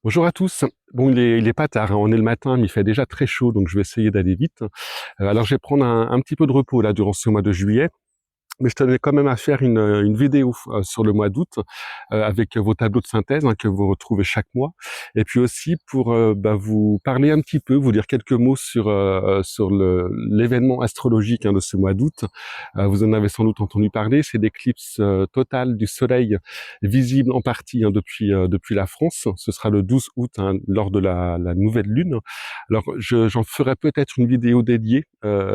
Bonjour à tous. Bon, il est pas tard, hein, on est le matin, mais il fait déjà très chaud, donc je vais essayer d'aller vite. Alors je vais prendre un petit peu de repos là durant ce mois de juillet. Mais je tenais quand même à faire une vidéo sur le mois d'août avec vos tableaux de synthèse que vous retrouvez chaque mois. Et puis aussi pour vous parler un petit peu, vous dire quelques mots sur l'événement astrologique de ce mois d'août. Vous en avez sans doute entendu parler, c'est l'éclipse totale du Soleil visible en partie depuis la France. Ce sera le 12 août lors de la nouvelle lune. Alors j'en ferai peut-être une vidéo dédiée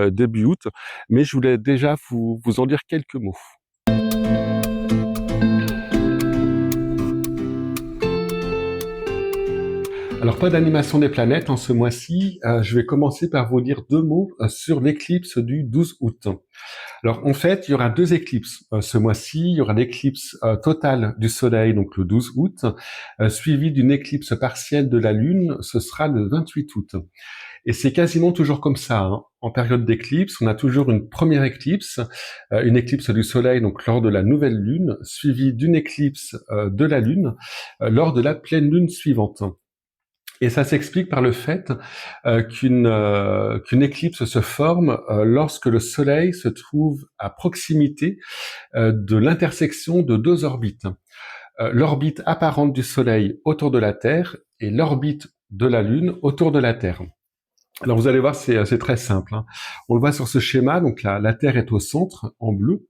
début août, mais je voulais déjà vous en dire quelques mots. Alors, pas d'animation des planètes ce mois-ci. Je vais commencer par vous dire deux mots sur l'éclipse du 12 août. Alors, en fait, il y aura deux éclipses ce mois-ci. Il y aura l'éclipse totale du Soleil, donc le 12 août, suivie d'une éclipse partielle de la Lune. Ce sera le 28 août. Et c'est quasiment toujours comme ça. En période d'éclipse, on a toujours une première éclipse, une éclipse du Soleil, donc lors de la nouvelle Lune, suivie d'une éclipse de la Lune lors de la pleine Lune suivante. Et ça s'explique par le fait qu'une éclipse se forme lorsque le Soleil se trouve à proximité de l'intersection de deux orbites. L'orbite apparente du Soleil autour de la Terre et l'orbite de la Lune autour de la Terre. Alors vous allez voir, c'est très simple. On le voit sur ce schéma, donc la Terre est au centre, en bleu.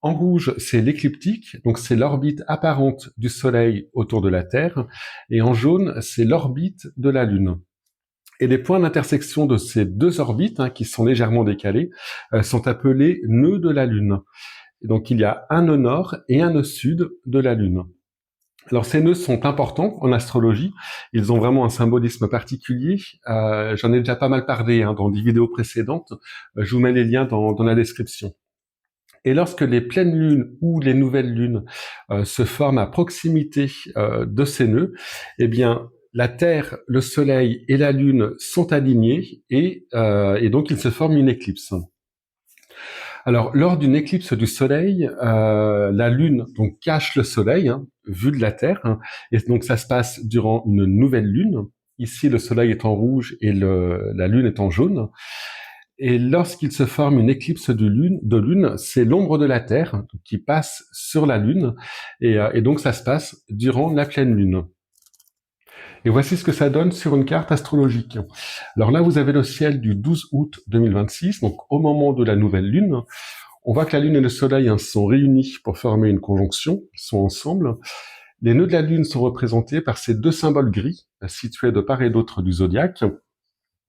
En rouge, c'est l'écliptique, donc c'est l'orbite apparente du Soleil autour de la Terre. Et en jaune, c'est l'orbite de la Lune. Et les points d'intersection de ces deux orbites, qui sont légèrement décalés, sont appelés nœuds de la Lune. Et donc il y a un nœud nord et un nœud sud de la Lune. Alors ces nœuds sont importants en astrologie, ils ont vraiment un symbolisme particulier. J'en ai déjà pas mal parlé dans des vidéos précédentes, je vous mets les liens dans la description. Et lorsque les pleines lunes ou les nouvelles lunes se forment à proximité de ces nœuds, eh bien la Terre, le Soleil et la Lune sont alignés et donc il se forme une éclipse. Alors, lors d'une éclipse du Soleil, la Lune donc cache le Soleil, vu de la Terre, et donc ça se passe durant une nouvelle Lune. Ici, le Soleil est en rouge et la Lune est en jaune. Et lorsqu'il se forme une éclipse de lune, c'est l'ombre de la Terre qui passe sur la Lune, et donc ça se passe durant la pleine Lune. Et voici ce que ça donne sur une carte astrologique. Alors là, vous avez le ciel du 12 août 2026, donc au moment de la nouvelle Lune. On voit que la Lune et le Soleil sont réunis pour former une conjonction, ils sont ensemble. Les nœuds de la Lune sont représentés par ces deux symboles gris, situés de part et d'autre du zodiaque.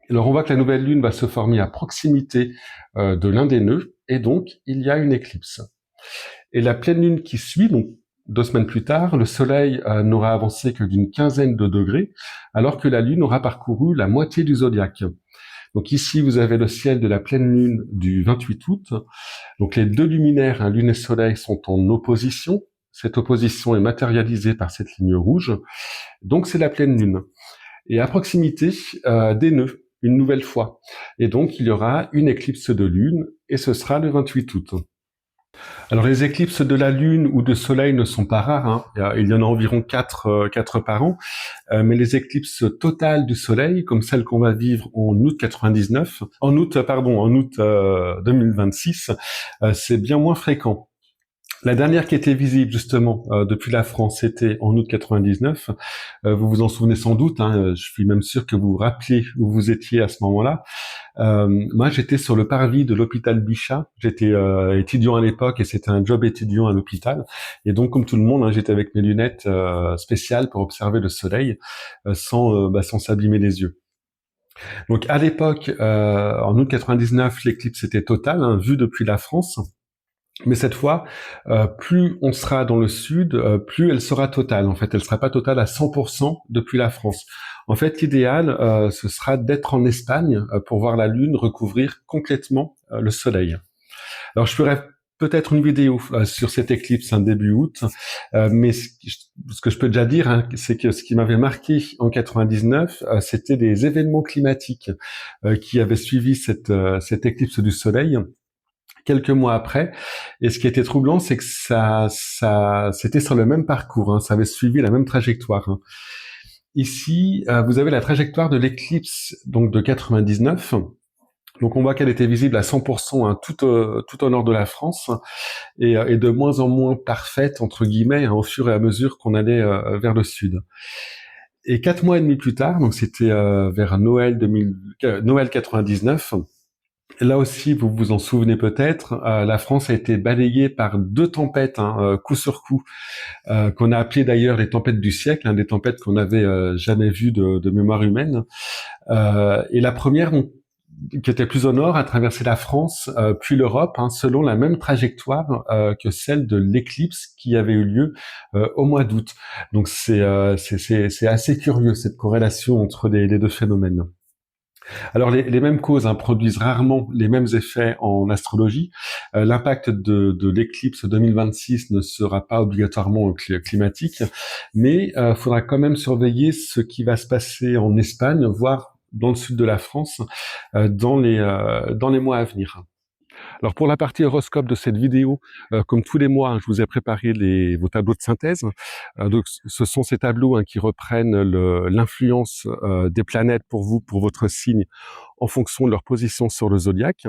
Alors on voit que la nouvelle Lune va se former à proximité de l'un des nœuds, et donc il y a une éclipse. Et la pleine Lune qui suit, donc 2 semaines plus tard, le Soleil n'aura avancé que d'une quinzaine de degrés, alors que la Lune aura parcouru la moitié du zodiaque. Donc ici, vous avez le ciel de la pleine Lune du 28 août. Donc les deux luminaires, Lune et Soleil, sont en opposition. Cette opposition est matérialisée par cette ligne rouge. Donc c'est la pleine Lune. Et à proximité, des nœuds, une nouvelle fois. Et donc il y aura une éclipse de Lune, et ce sera le 28 août. Alors les éclipses de la Lune ou de Soleil ne sont pas rares, il y en a environ 4 par an, mais les éclipses totales du Soleil, comme celle qu'on va vivre en août 2026, c'est bien moins fréquent. La dernière qui était visible justement depuis la France, c'était en août 99. Vous vous en souvenez sans doute, je suis même sûr que vous vous rappelez où vous étiez à ce moment-là. Moi, j'étais sur le parvis de l'hôpital Bichat. J'étais étudiant à l'époque et c'était un job étudiant à l'hôpital. Et donc, comme tout le monde, j'étais avec mes lunettes spéciales pour observer le soleil sans s'abîmer les yeux. Donc, à l'époque, en août 99, l'éclipse était totale, vue depuis la France. Mais cette fois, plus on sera dans le sud, plus elle sera totale. En fait, elle sera pas totale à 100% depuis la France. En fait, l'idéal, ce sera d'être en Espagne pour voir la Lune recouvrir complètement le Soleil. Alors, je ferai peut-être une vidéo sur cette éclipse début août, mais ce que je peux déjà dire, c'est que ce qui m'avait marqué en 99, c'était des événements climatiques qui avaient suivi cette éclipse du Soleil quelques mois après. Et ce qui était troublant, c'est que ça c'était sur le même parcours, ça avait suivi la même trajectoire. Ici, vous avez la trajectoire de l'éclipse donc de 99. Donc on voit qu'elle était visible à 100% hein, tout au nord de la France et de moins en moins parfaite entre guillemets hein, au fur et à mesure qu'on allait vers le sud. Et 4 mois et demi plus tard, donc c'était vers Noël 99. Là aussi, vous vous en souvenez peut-être, la France a été balayée par 2 tempêtes, hein, coup sur coup, qu'on a appelées d'ailleurs les tempêtes du siècle, hein, des tempêtes qu'on n'avait jamais vues de mémoire humaine. Et la première, qui était plus au nord, a traversé la France puis l'Europe, hein, selon la même trajectoire que celle de l'éclipse qui avait eu lieu au mois d'août. Donc c'est assez curieux cette corrélation entre les deux phénomènes. Alors les mêmes causes hein, produisent rarement les mêmes effets en astrologie. L'impact de l'éclipse 2026 ne sera pas obligatoirement climatique, mais il faudra quand même surveiller ce qui va se passer en Espagne, voire dans le sud de la France, dans les mois à venir. Alors pour la partie horoscope de cette vidéo, comme tous les mois, hein, je vous ai préparé vos tableaux de synthèse. Donc ce sont ces tableaux hein, qui reprennent l'influence des planètes pour vous, pour votre signe, en fonction de leur position sur le zodiaque.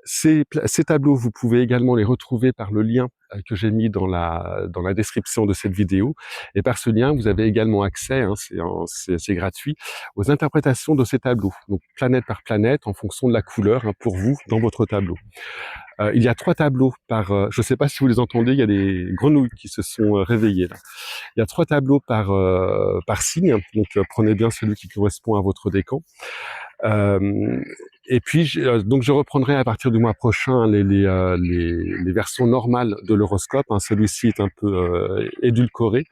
Ces tableaux, vous pouvez également les retrouver par le lien que j'ai mis dans la description de cette vidéo. Et par ce lien, vous avez également accès, hein, c'est gratuit, aux interprétations de ces tableaux. Donc planète par planète, en fonction de la couleur hein, pour vous dans votre tableau. Il y a 3 tableaux par... je ne sais pas si vous les entendez, il y a des grenouilles qui se sont réveillées là. Il y a 3 tableaux par signe, donc prenez bien celui qui correspond à votre décan. Et puis, donc je reprendrai à partir du mois prochain les versions normales de l'horoscope. Hein. Celui-ci est un peu édulcoré.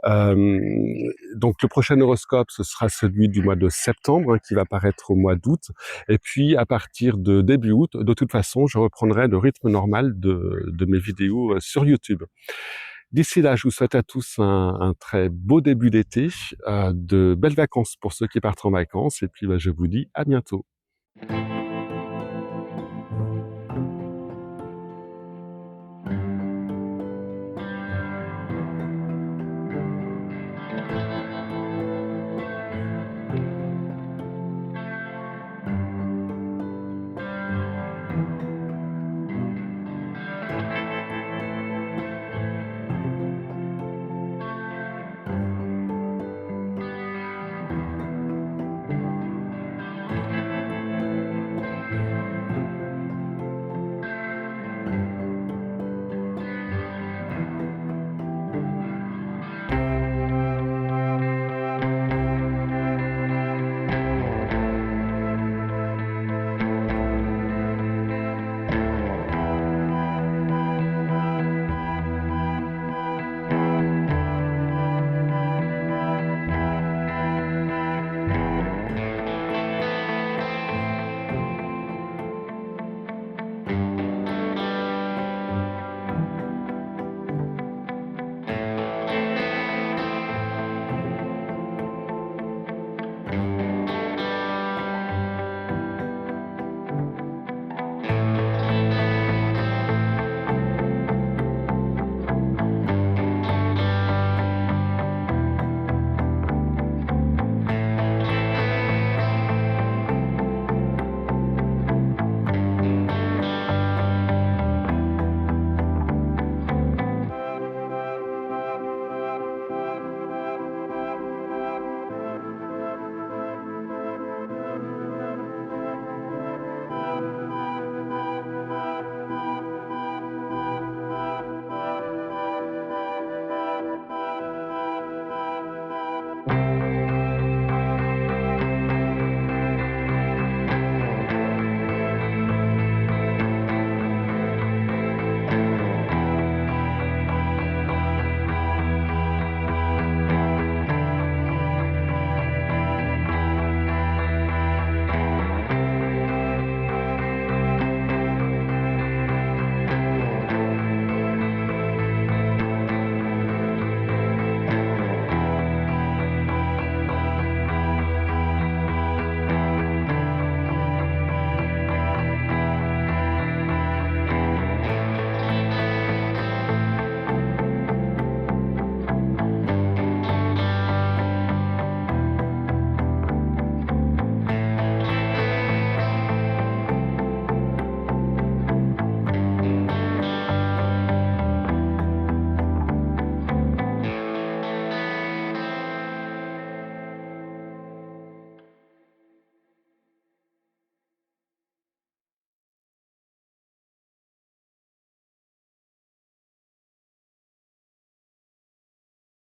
Donc le prochain horoscope, ce sera celui du mois de septembre, hein, qui va paraître au mois d'août. Et puis à partir de début août, de toute façon, je reprendrai le rythme normal de mes vidéos sur YouTube. D'ici là, je vous souhaite à tous un très beau début d'été, de belles vacances pour ceux qui partent en vacances, et puis je vous dis à bientôt.